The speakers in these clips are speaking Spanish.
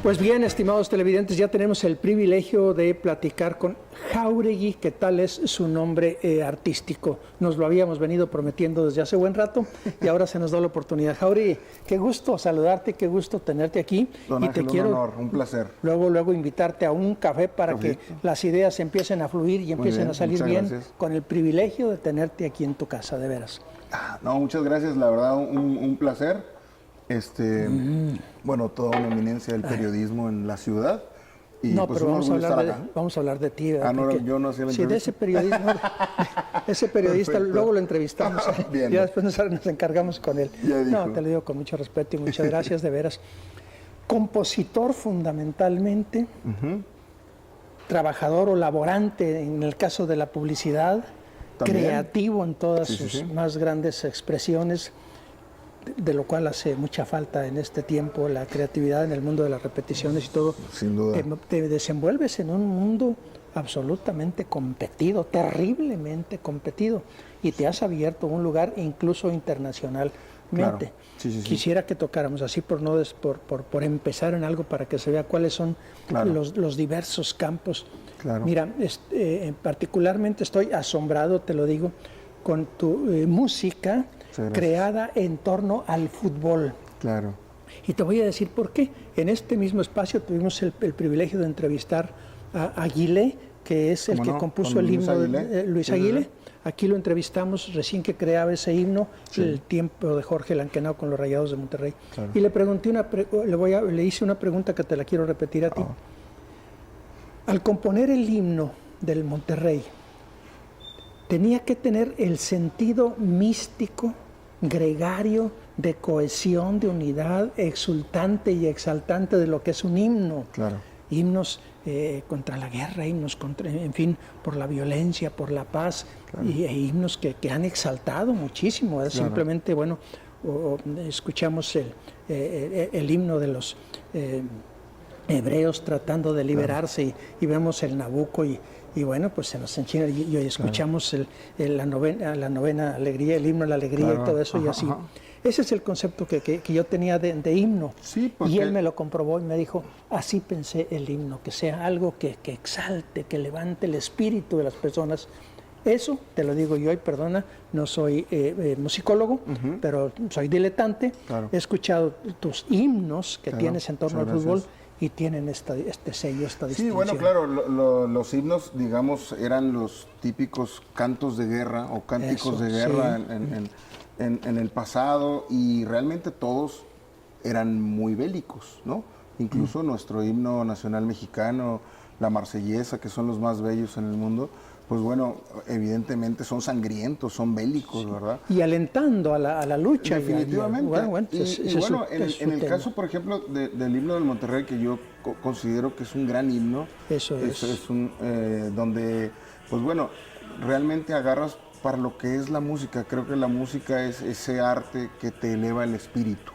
Pues bien, estimados televidentes, ya tenemos el privilegio de platicar con Jáuregui. ¿Qué tal es su nombre artístico? Nos lo habíamos venido prometiendo desde hace buen rato y ahora se nos da la oportunidad. Jáuregui, qué gusto saludarte, qué gusto tenerte aquí. Don Ángel, y te quiero, un honor, un placer. Luego invitarte a un café para que las ideas empiecen a fluir y empiecen a salir bien, gracias. con el privilegio de tenerte aquí en tu casa, de veras. No, muchas gracias, la verdad, un placer. Bueno, toda una eminencia del periodismo en la ciudad. Y no, pues pero vamos a hablar de ti. ¿verdad? No, yo no hacía la entrevista. Sí, de ese periodismo, ese periodista, Perfecto. luego lo entrevistamos. Bien. Ya después nos encargamos con él. No, te lo digo con mucho respeto y muchas gracias, de veras. Compositor fundamentalmente, trabajador o laborante en el caso de la publicidad, ¿también? Creativo en todas sus más grandes expresiones, de lo cual hace mucha falta en este tiempo, la creatividad en el mundo de las repeticiones y todo. Sin duda. Te desenvuelves en un mundo absolutamente competido, terriblemente competido, y te has abierto un lugar incluso internacionalmente. Claro. Quisiera que tocáramos así por empezar en algo para que se vea cuáles son los diversos campos. Claro. Mira, particularmente estoy asombrado, te lo digo, con tu música creada en torno al fútbol. Claro. Y te voy a decir por qué. En este mismo espacio tuvimos el privilegio de entrevistar a Aguilé, que es el que compuso el himno de Luis Aguilé. Aquí lo entrevistamos recién que creaba ese himno, el tiempo de Jorge Lankenau con los Rayados de Monterrey. Claro. Y le pregunté le hice una pregunta que te la quiero repetir a ti. Al componer el himno del Monterrey, tenía que tener el sentido místico, gregario, de cohesión, de unidad, exultante y exaltante de lo que es un himno. Claro. Himnos contra la guerra, himnos contra, en fin, por la violencia, por la paz, e himnos que han exaltado muchísimo. Claro. Simplemente, bueno, escuchamos el himno de los hebreos tratando de liberarse y vemos el Nabucco y bueno, pues se nos enchina y escuchamos la novena alegría, el himno a la alegría y todo eso y así. Ese es el concepto que yo tenía de himno. Sí, y él me lo comprobó y me dijo, así pensé el himno, que sea algo que exalte, que levante el espíritu de las personas. Eso, te lo digo yo, y perdona, no soy musicólogo, pero soy diletante. Claro. He escuchado tus himnos que tienes en torno al fútbol y tienen este sello, esta distinción. Sí, bueno, claro, los himnos, digamos, eran los típicos cantos de guerra o cánticos de guerra en el pasado, y realmente todos eran muy bélicos, ¿no? Incluso nuestro himno nacional mexicano, la Marsellesa, que son los más bellos en el mundo, pues bueno, evidentemente son sangrientos, son bélicos, ¿verdad? Y alentando a la lucha. Definitivamente. En el caso, por ejemplo, del himno del Monterrey, que yo considero que es un gran himno, es un donde, pues bueno, realmente agarras para lo que es la música. Creo que la música es ese arte que te eleva el espíritu.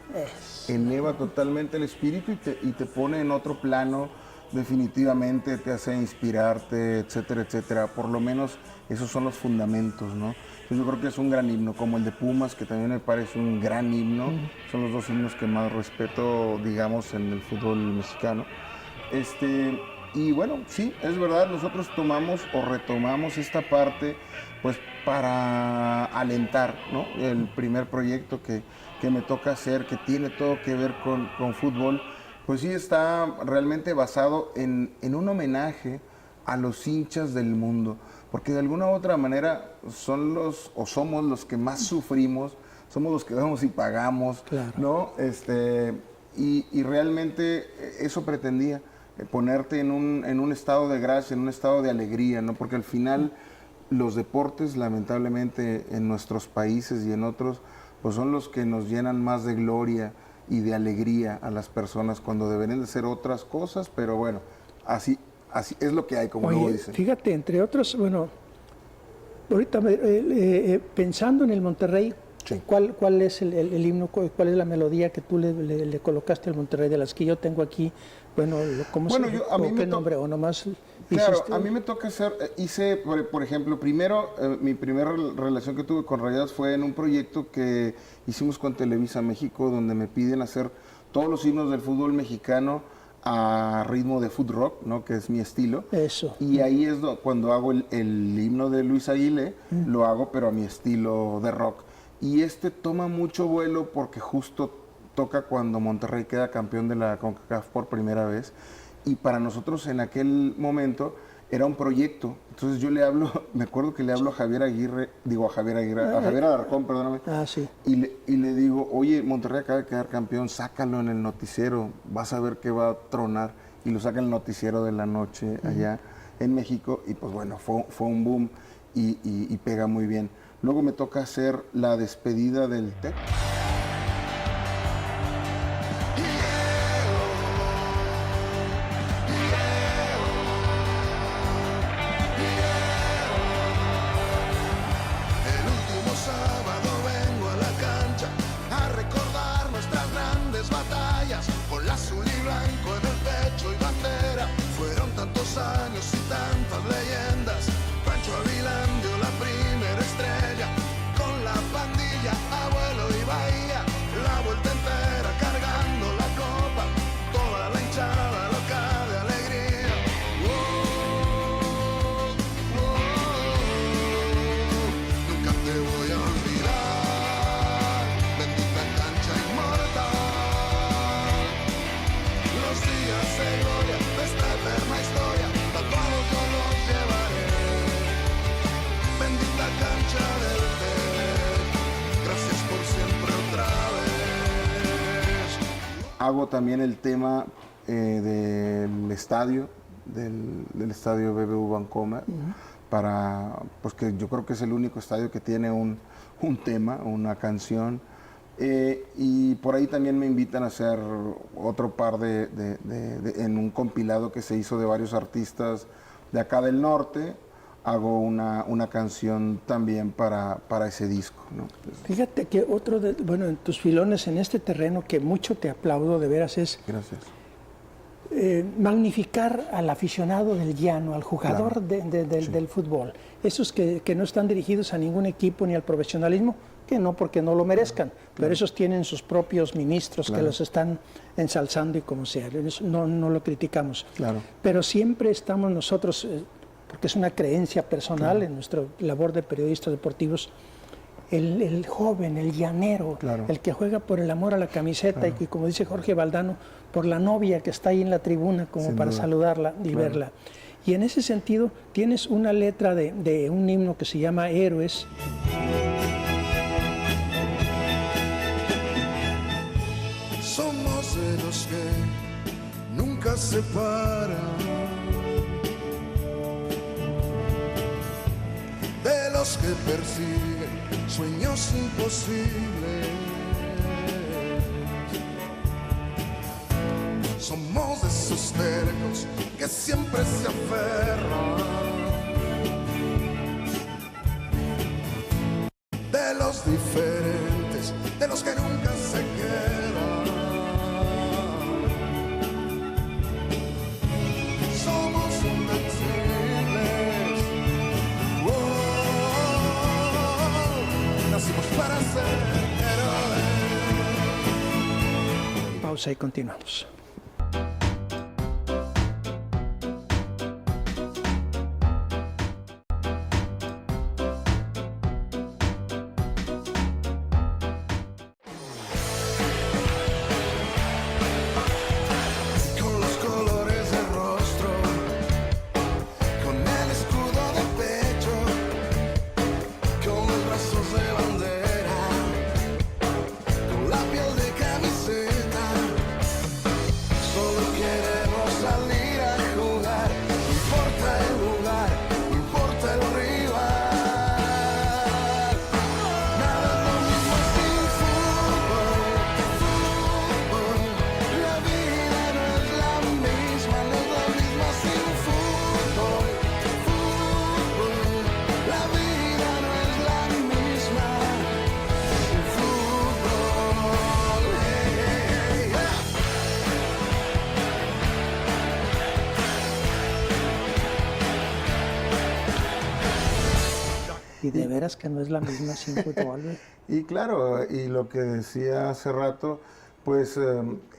Eleva totalmente el espíritu y te pone en otro plano. Definitivamente te hace inspirarte, etcétera, etcétera. Por lo menos esos son los fundamentos, ¿no? Entonces yo creo que es un gran himno, como el de Pumas, que también me parece un gran himno. Son los dos himnos que más respeto, digamos, en el fútbol mexicano. Y bueno, sí, es verdad, nosotros tomamos o retomamos esta parte, pues, para alentar, ¿no? El primer proyecto que me toca hacer, que tiene todo que ver con fútbol, pues sí está realmente basado en un homenaje a los hinchas del mundo, porque de alguna u otra manera somos los que más sufrimos, somos los que vamos y pagamos, ¿no? Y realmente eso pretendía, ponerte en un estado de gracia, en un estado de alegría, ¿no? Porque al final los deportes, lamentablemente, en nuestros países y en otros, pues son los que nos llenan más de gloria y de alegría a las personas, cuando deberían de ser otras cosas, pero bueno, así es lo que hay, como luego dicen. Fíjate, entre otros, bueno, ahorita pensando en el Monterrey, ¿cuál es el himno, cuál es la melodía que tú le colocaste al Monterrey, de las que yo tengo aquí? Bueno, ¿qué nombre o nomás? Claro, a mí me toca hice, por ejemplo, primero, mi primera relación que tuve con Rayados fue en un proyecto que hicimos con Televisa México, donde me piden hacer todos los himnos del fútbol mexicano a ritmo de foot rock, ¿no? Que es mi estilo. Eso. Y ahí es cuando hago el himno de Luis Aguilé, lo hago pero a mi estilo de rock. Y toma mucho vuelo porque justo toca cuando Monterrey queda campeón de la CONCACAF por primera vez. Y para nosotros en aquel momento era un proyecto. Entonces yo le hablo, me acuerdo que le hablo a Javier Alarcón, perdóname. Sí. Y le digo, oye, Monterrey acaba de quedar campeón, sácalo en el noticiero, vas a ver que va a tronar. Y lo saca en el noticiero de la noche allá en México. Y pues bueno, fue un boom y pega muy bien. Luego me toca hacer la despedida del TEC. Hago también el tema del estadio, del estadio BBVA Bancomer, pues yo creo que es el único estadio que tiene un tema, una canción. Y por ahí también me invitan a hacer otro par en un compilado que se hizo de varios artistas de acá del norte. Hago una canción también para ese disco, ¿no? Fíjate que en tus filones en este terreno que mucho te aplaudo de veras es... Gracias. Magnificar al aficionado del llano, al jugador del fútbol. Esos que no están dirigidos a ningún equipo ni al profesionalismo, que no porque no lo merezcan, pero esos tienen sus propios ministros que los están ensalzando y como sea. No lo criticamos. Claro. Pero siempre estamos nosotros... porque es una creencia personal en nuestra labor de periodistas deportivos, el joven, el llanero, el que juega por el amor a la camiseta y que, como dice Jorge Valdano, por la novia que está ahí en la tribuna como para saludarla y verla. Y en ese sentido tienes una letra de un himno que se llama Héroes. Somos de los que nunca se paran, de los que persiguen sueños imposibles. Somos de esos tercos que siempre se aferran, de los diferentes, de los que nunca se quedan. Somos invencibles. Nacimos para ser héroes. Pausa y continuamos. Y de veras que no es la misma sin fútbol. Y claro, y lo que decía hace rato, Pues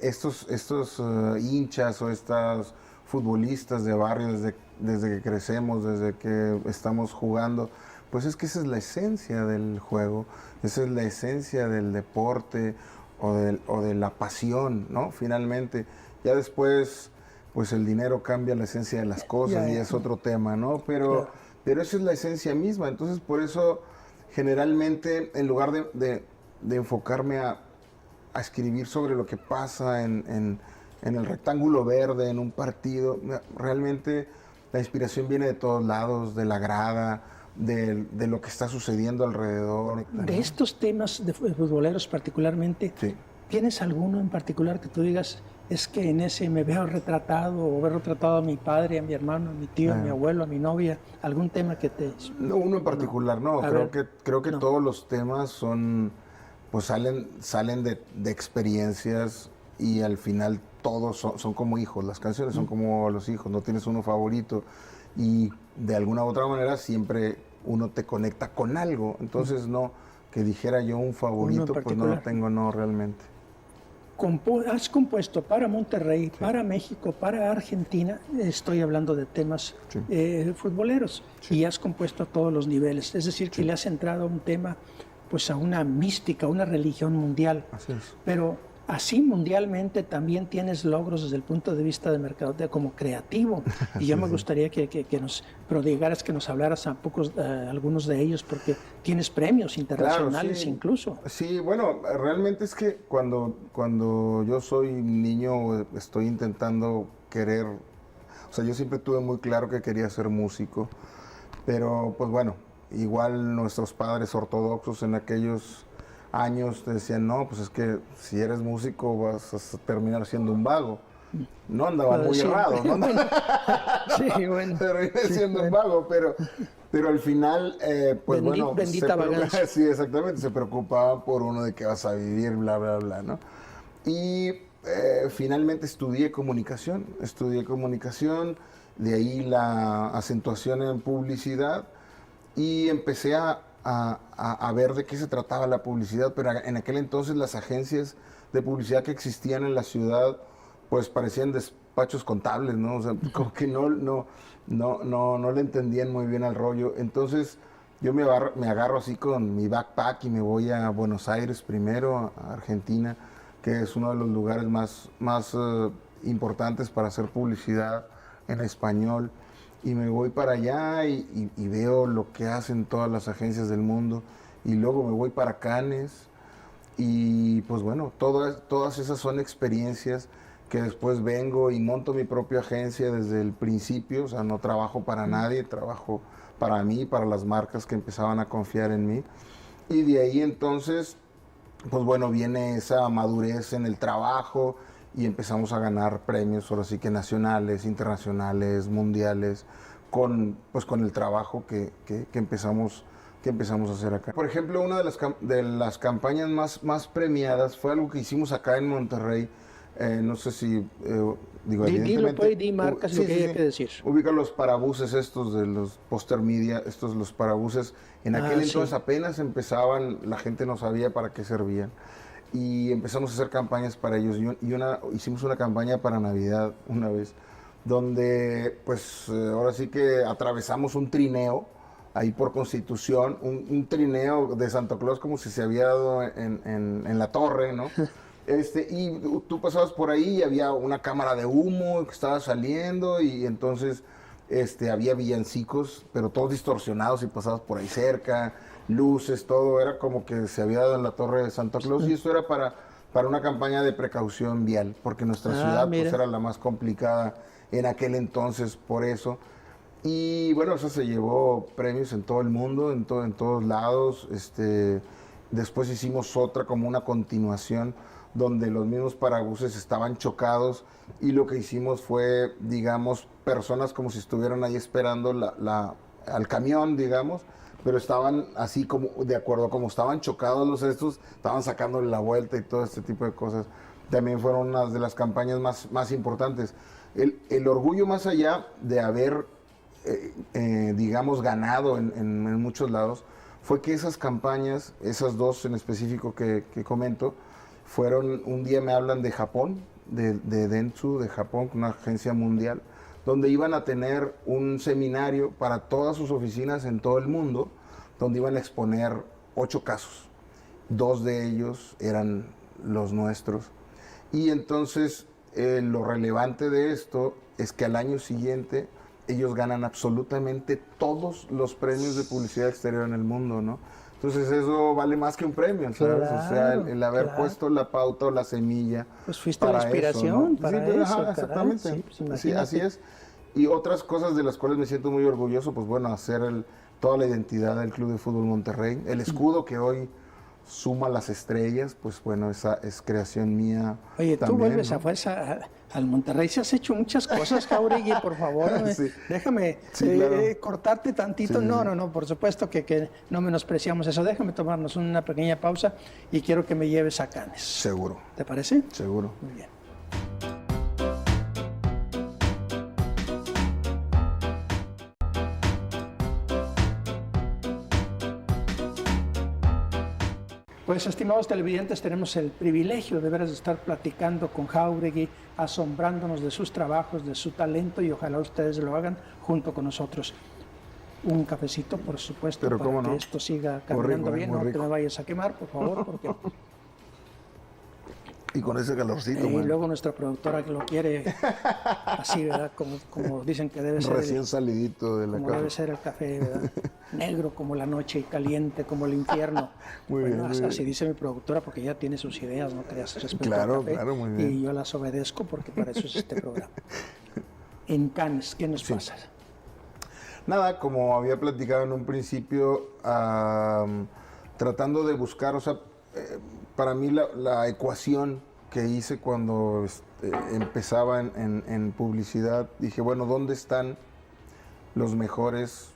estos hinchas o estas futbolistas de barrio desde que crecemos, desde que estamos jugando, pues es que esa es la esencia del juego, esa es la esencia del deporte o de la pasión, ¿no? Finalmente, ya después, pues el dinero cambia la esencia de las cosas y es otro tema, ¿no? Pero esa es la esencia misma, entonces por eso generalmente en lugar de enfocarme a escribir sobre lo que pasa en el rectángulo verde, en un partido. Realmente la inspiración viene de todos lados, de la grada, de lo que está sucediendo alrededor. De estos temas de futboleros particularmente, ¿tienes alguno en particular que tú digas, es que en ese me veo retratado, o veo retratado a mi padre, a mi hermano, a mi tío, a mi abuelo, a mi novia? ¿Algún tema que te...? No, uno en particular, no. Creo que todos los temas son... pues salen de experiencias y al final todos son como hijos, las canciones son como los hijos, no tienes uno favorito y de alguna u otra manera siempre uno te conecta con algo, entonces no, que dijera yo un favorito, pues no lo tengo, no realmente. Has compuesto para Monterrey, para México, para Argentina, estoy hablando de temas futboleros, y has compuesto a todos los niveles, es decir, que le has entrado a un tema, pues a una mística, una religión mundial. Así es. Pero así mundialmente también tienes logros desde el punto de vista de mercadotecnia como creativo. Y yo me gustaría que nos prodigaras, que nos hablaras algunos de ellos, porque tienes premios internacionales incluso. Sí, bueno, realmente es que cuando yo soy niño estoy intentando querer, o sea, yo siempre tuve muy claro que quería ser músico, pero pues bueno, igual nuestros padres ortodoxos en aquellos años te decían, no, pues es que si eres músico vas a terminar siendo un vago. No andaban muy errados, ¿no? Sí, bueno. Terminé siendo un vago, pero al final, pues bueno... Bendita vagancia. Sí, exactamente, se preocupaban por uno de que vas a vivir, bla, bla, bla, ¿no? Y finalmente estudié comunicación, de ahí la acentuación en publicidad, y empecé a ver de qué se trataba la publicidad, pero en aquel entonces las agencias de publicidad que existían en la ciudad pues parecían despachos contables, ¿no? O sea, como que no le entendían muy bien al rollo. Entonces yo me agarro así con mi backpack y me voy a Buenos Aires primero, a Argentina, que es uno de los lugares más importantes para hacer publicidad en español. Y me voy para allá y veo lo que hacen todas las agencias del mundo. Y luego me voy para Cannes. Y pues bueno, todas esas son experiencias que después vengo y monto mi propia agencia desde el principio. O sea, no trabajo para nadie, trabajo para mí, para las marcas que empezaban a confiar en mí. Y de ahí entonces, pues bueno, viene esa madurez en el trabajo y empezamos a ganar premios, ahora sí que nacionales, internacionales, mundiales, con el trabajo que empezamos a hacer acá. Por ejemplo, una de las campañas más premiadas fue algo que hicimos acá en Monterrey. No sé si, evidentemente... Di marcas, lo que haya que decir. Ubica los parabuses estos de los Poster Media, los parabuses. En aquel entonces apenas empezaban, la gente no sabía para qué servían. Y empezamos a hacer campañas para ellos. Hicimos una campaña para Navidad una vez, donde pues ahora sí que atravesamos un trineo, ahí por Constitución, un trineo de Santa Claus como si se había dado en la torre, ¿no? Y tú pasabas por ahí y había una cámara de humo que estaba saliendo y entonces había villancicos, pero todos distorsionados y pasabas por ahí cerca, luces, todo, era como que se había dado en la torre de Santa Claus y esto era para una campaña de precaución vial, porque nuestra ciudad pues, era la más complicada en aquel entonces por eso. Y bueno, eso se llevó premios en todo el mundo, en todos lados. Después hicimos otra como una continuación donde los mismos parabuses estaban chocados y lo que hicimos fue, digamos, personas como si estuvieran ahí esperando al camión, digamos, pero estaban así como, de acuerdo, como estaban chocados los estos, estaban sacándole la vuelta y todo este tipo de cosas. También fueron unas de las campañas más importantes. El orgullo más allá de haber, digamos, ganado en muchos lados, fue que esas campañas, esas dos en específico que comento, un día me hablan de Japón, de Dentsu, de Japón, una agencia mundial, donde iban a tener un seminario para todas sus oficinas en todo el mundo, donde iban a exponer 8 casos. 2 de ellos eran los nuestros. Y entonces lo relevante de esto es que al año siguiente ellos ganan absolutamente todos los premios de publicidad exterior en el mundo, ¿no? Entonces eso vale más que un premio, ¿sabes? Claro, o sea, el haber puesto la pauta o la semilla. Pues fuiste la inspiración, ¿no? Para sí, eso, exactamente. Sí, pues sí, así es. Y otras cosas de las cuales me siento muy orgulloso, pues bueno, hacer toda la identidad del Club de Fútbol Monterrey. El escudo que hoy suma las estrellas, pues bueno, esa es creación mía. Oye, también, tú vuelves ¿no? a fuerza al Monterrey. Se has hecho muchas cosas, Jauregui, por favor. Sí. Déjame Claro. cortarte tantito. Sí. No, por supuesto que no menospreciamos eso. Déjame tomarnos una pequeña pausa y quiero que me lleves a Cannes. Seguro. ¿Te parece? Seguro. Muy bien. Pues, estimados televidentes, tenemos el privilegio de veras de estar platicando con Jauregui, asombrándonos de sus trabajos, de su talento, y ojalá ustedes lo hagan junto con nosotros. Un cafecito, por supuesto, pero para que no, esto siga caminando bien. No te me vayas a quemar, por favor, porque... Y con ese calorcito, Y luego nuestra productora que lo quiere así, ¿verdad? Como dicen que debe ser. Recién salidito de la como casa. debe ser el café, ¿verdad? Negro como la noche y caliente como el infierno. Muy bien, muy así bien. dice mi productora, porque ella tiene sus ideas, no creas, respecto Claro, al café. claro, muy bien. Y yo las obedezco porque para eso es este programa. En Cannes, ¿qué nos pasa? Nada, como había platicado en un principio, tratando de buscar, o sea, para mí la ecuación que hice cuando empezaba en publicidad, dije, bueno, ¿dónde están los mejores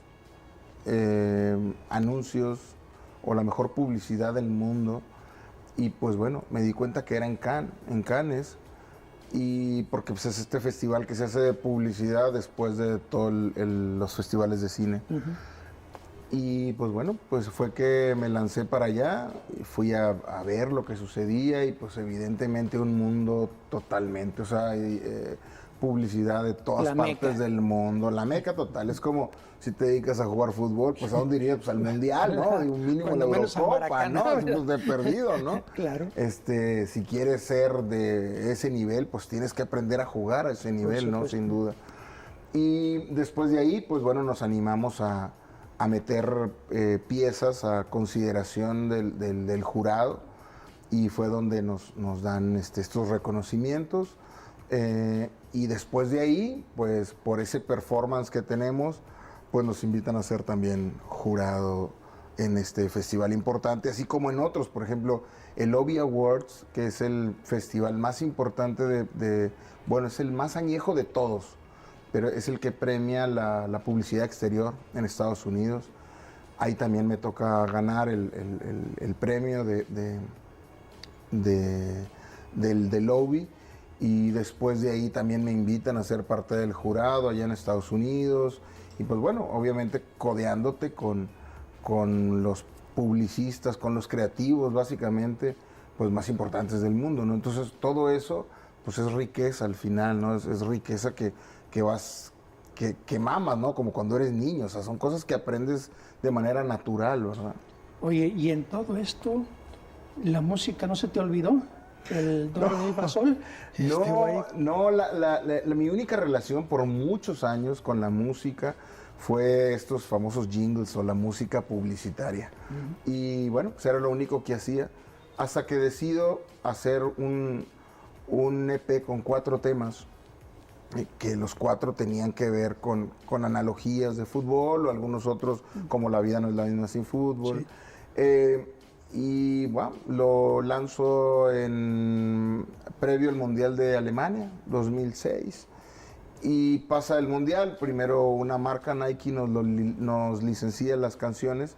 anuncios o la mejor publicidad del mundo? Y pues bueno, me di cuenta que era en Cannes, y porque pues, es este festival que se hace de publicidad después de todos los festivales de cine. Uh-huh. Y pues bueno, pues fue que me lancé para allá, y fui a ver lo que sucedía, y pues evidentemente un mundo totalmente, o sea, hay publicidad de todas partes del mundo, la meca total. Es como si te dedicas a jugar fútbol, pues ¿a dónde irías? Pues al Mundial, ¿no? Y un mínimo la Eurocopa, ¿no? Pues de perdido, ¿no? Claro. Si quieres ser de ese nivel, pues tienes que aprender a jugar a ese nivel, ¿no? Sin duda. Y después de ahí, pues bueno, nos animamos a meter piezas a consideración del jurado, y fue donde nos dan estos reconocimientos, y después de ahí, pues por ese performance que tenemos, pues nos invitan a ser también jurado en este festival importante, así como en otros. Por ejemplo, el Obie Awards, que es el festival más importante bueno, es el más añejo de todos, pero es el que premia la publicidad exterior en Estados Unidos. Ahí también me toca ganar el premio del Obie, y después de ahí también me invitan a ser parte del jurado allá en Estados Unidos, y pues bueno, obviamente codeándote con los publicistas, con los creativos básicamente, pues más importantes del mundo, ¿no? Entonces todo eso pues es riqueza al final, ¿no? Es riqueza que mamas, ¿no? Como cuando eres niño, o sea, son cosas que aprendes de manera natural, ¿verdad? Oye, y en todo esto, ¿la música no se te olvidó? ¿El do, re, mi, fa, sol? Mi única relación por muchos años con la música fue estos famosos jingles o la música publicitaria. Uh-huh. Y bueno, pues era lo único que hacía, hasta que decido hacer un EP con 4 temas, que los 4 tenían que ver con analogías de fútbol, o algunos otros como La vida no es la misma sin fútbol. Sí. Y bueno, lo lanzo previo al Mundial de Alemania, 2006. Y pasa el Mundial, primero una marca Nike nos licencia las canciones,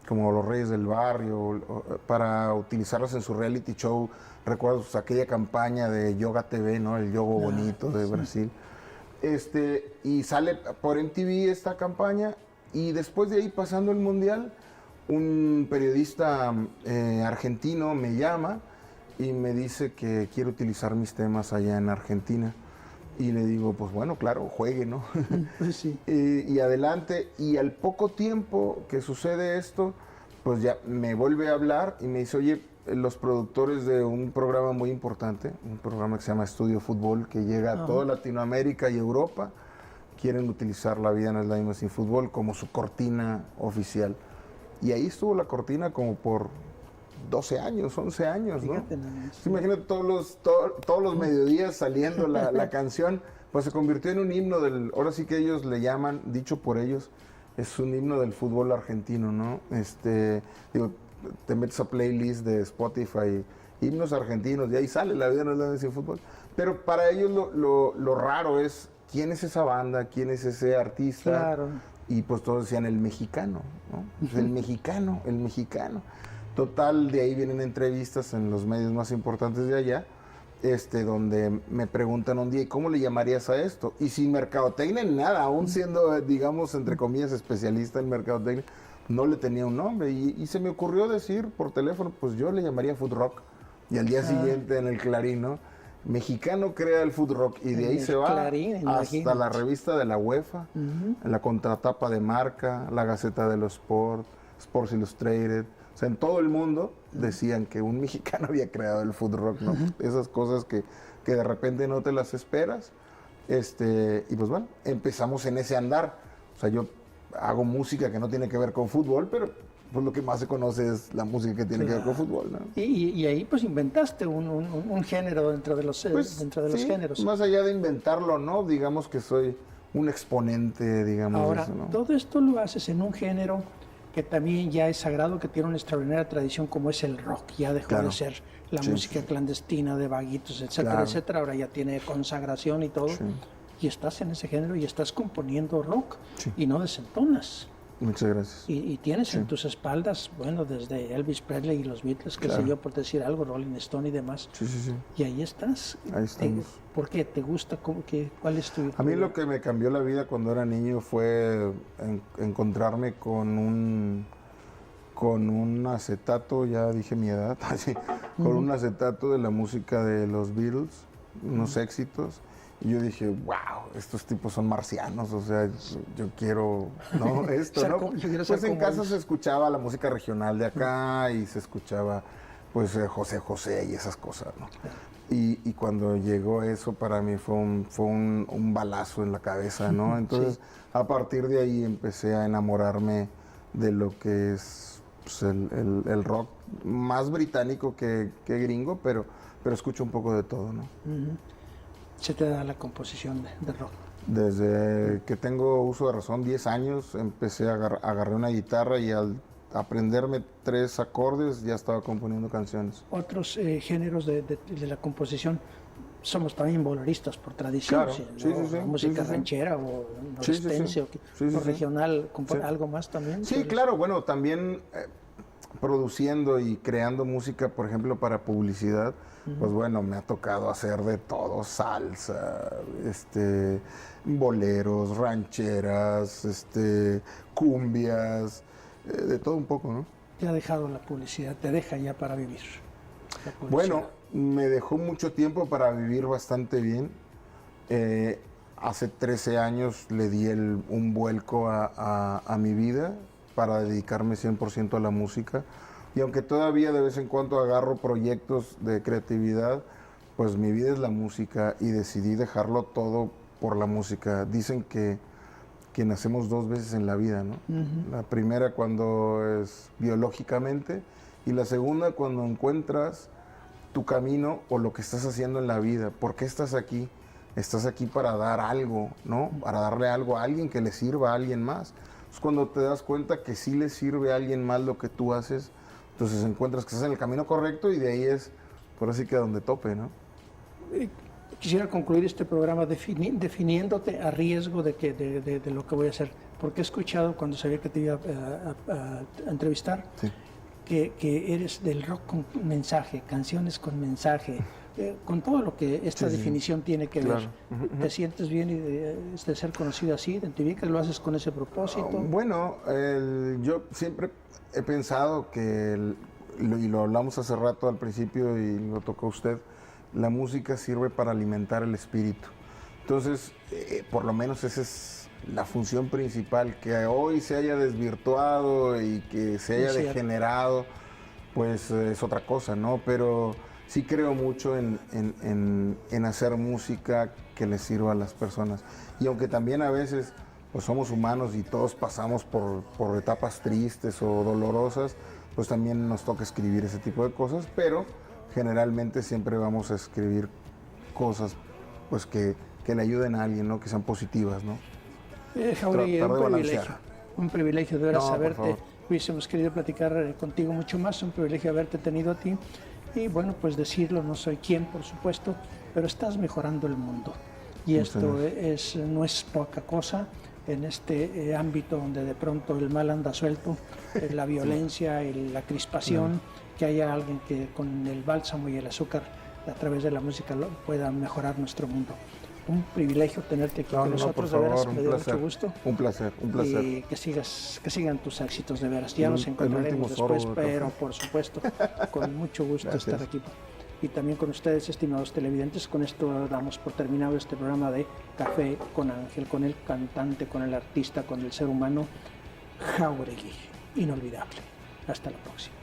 como Los Reyes del Barrio, para utilizarlas en su reality show. Recuerdo pues, aquella campaña de Yoga TV, ¿no? El yogo bonito de Brasil. Y sale por MTV esta campaña, y después de ahí, pasando el Mundial, un periodista argentino me llama y me dice que quiere utilizar mis temas allá en Argentina. Y le digo, pues bueno, claro, juegue, ¿no? Pues sí. y adelante. Y al poco tiempo que sucede esto, pues ya me vuelve a hablar y me dice, oye, los productores de un programa muy importante, un programa que se llama Estudio Fútbol, que llega a toda Latinoamérica y Europa, quieren utilizar La vida no es la misma sin fútbol como su cortina oficial. Y ahí estuvo la cortina como por 12 años, 11 años, ¿no? Fíjate, Imagínate todos los mediodías saliendo la canción, pues se convirtió en un himno ahora sí que ellos le llaman, dicho por ellos, es un himno del fútbol argentino, ¿no? Digo, te metes a playlist de Spotify, himnos argentinos, y ahí sale La vida no es la misma sin fútbol. Pero para ellos lo raro es, ¿quién es esa banda? ¿Quién es ese artista? Claro. Y pues todos decían, el mexicano, ¿no? Pues el mexicano. Total, de ahí vienen entrevistas en los medios más importantes de allá, donde me preguntan un día, ¿y cómo le llamarías a esto? Y sin mercadotecnia ni nada, aún siendo, digamos, entre comillas, especialista en mercadotecnia, no le tenía un nombre. Y se me ocurrió decir por teléfono, pues yo le llamaría Food Rock. Y al día siguiente en el Clarín, ¿no? Mexicano crea el Food Rock. Y de ahí se va Clarín, hasta la revista de la UEFA, en la contratapa de Marca, la Gaceta de los Sports Illustrated. O sea, en todo el mundo decían que un mexicano había creado el food rock, ¿no? Esas cosas que de repente no te las esperas. Y pues bueno, empezamos en ese andar. O sea, yo hago música que no tiene que ver con fútbol, pero pues lo que más se conoce es la música que tiene que ver con fútbol, ¿no? Y ahí pues inventaste un género dentro de los géneros. Más allá de inventarlo, ¿no? Digamos que soy un exponente, digamos. Ahora, de eso, ¿no? todo esto lo haces en un género que también ya es sagrado, que tiene una extraordinaria tradición como es el rock. Ya dejó de ser la música clandestina de vaguitos, etcétera, etcétera. Ahora ya tiene consagración y todo. Y estás en ese género y estás componiendo rock y no desentonas. Muchas gracias. Y tienes en tus espaldas, bueno, desde Elvis Presley y los Beatles, qué sé yo, por decir algo, Rolling Stone y demás. Y ahí estás. Ahí estamos. ¿Por qué? ¿Te gusta? ¿Cuál es tu...? A mí lo que me cambió la vida cuando era niño fue encontrarme con un acetato, ya dije mi edad, con un acetato de la música de los Beatles, unos éxitos. Y yo dije, wow, estos tipos son marcianos, o sea, yo quiero, ¿no? Esto, ¿no? Pues en casa se escuchaba la música regional de acá y se escuchaba, pues, José José y esas cosas, ¿no? Y cuando llegó eso, para mí fue un balazo en la cabeza, ¿no? Entonces, a partir de ahí empecé a enamorarme de lo que es pues, el rock, más británico que gringo, pero escucho un poco de todo, ¿no? Se te da la composición de rock. Desde que tengo uso de razón, 10 años, empecé a agarrar una guitarra y al aprenderme 3 acordes ya estaba componiendo canciones. Otros géneros de la composición, somos también boleristas por tradición, claro. Música ranchera o norestense o regional, algo más también. Sí, claro, bueno, también produciendo y creando música, por ejemplo, para publicidad, pues bueno, me ha tocado hacer de todo, salsa, boleros, rancheras, cumbias, de todo un poco, ¿no? Te ha dejado la publicidad, te deja ya para vivir. Bueno, me dejó mucho tiempo para vivir bastante bien. Hace 13 años le di un vuelco a mi vida para dedicarme 100% a la música. Y aunque todavía de vez en cuando agarro proyectos de creatividad, pues mi vida es la música y decidí dejarlo todo por la música. Dicen que nacemos 2 veces en la vida, ¿no? La primera cuando es biológicamente y la segunda cuando encuentras tu camino o lo que estás haciendo en la vida. ¿Por qué estás aquí? Estás aquí para dar algo, ¿no? Para darle algo a alguien que le sirva a alguien más. Es cuando te das cuenta que sí le sirve a alguien más lo que tú haces, entonces encuentras que estás en el camino correcto y de ahí es, por así que a donde tope, ¿no? Quisiera concluir este programa definiéndote a riesgo de lo que voy a hacer, porque he escuchado cuando sabía que te iba a entrevistar, que eres del rock con mensaje, canciones con mensaje, con todo lo que esta definición tiene que ver. ¿Te sientes bien de ser conocido así? ¿Identificas? ¿Lo haces con ese propósito? Bueno, yo siempre he pensado que y lo hablamos hace rato al principio y lo tocó usted, la música sirve para alimentar el espíritu. Entonces, por lo menos esa es la función principal, que hoy se haya desvirtuado y que se haya degenerado, pues es otra cosa, ¿no? Pero sí creo mucho en hacer música que les sirva a las personas. Y aunque también a veces pues somos humanos y todos pasamos por etapas tristes o dolorosas, pues también nos toca escribir ese tipo de cosas, pero generalmente siempre vamos a escribir cosas pues que le ayuden a alguien, ¿no? Que sean positivas, ¿no? Jauregui, un privilegio de veras haberte. Hubiésemos querido platicar contigo mucho más, un privilegio haberte tenido a ti. Y bueno, pues decirlo, no soy quien, por supuesto, pero estás mejorando el mundo. Y esto no es poca cosa en este ámbito donde de pronto el mal anda suelto, la violencia y la crispación, que haya alguien que con el bálsamo y el azúcar a través de la música pueda mejorar nuestro mundo. Un privilegio tenerte aquí con nosotros, de veras, me dio mucho gusto. Un placer. Y que sigan tus éxitos, de veras. Ya nos encontraremos después, pero por supuesto, con mucho gusto estar aquí. Y también con ustedes, estimados televidentes, con esto damos por terminado este programa de Café con Ángel, con el cantante, con el artista, con el ser humano, Jauregui. Inolvidable. Hasta la próxima.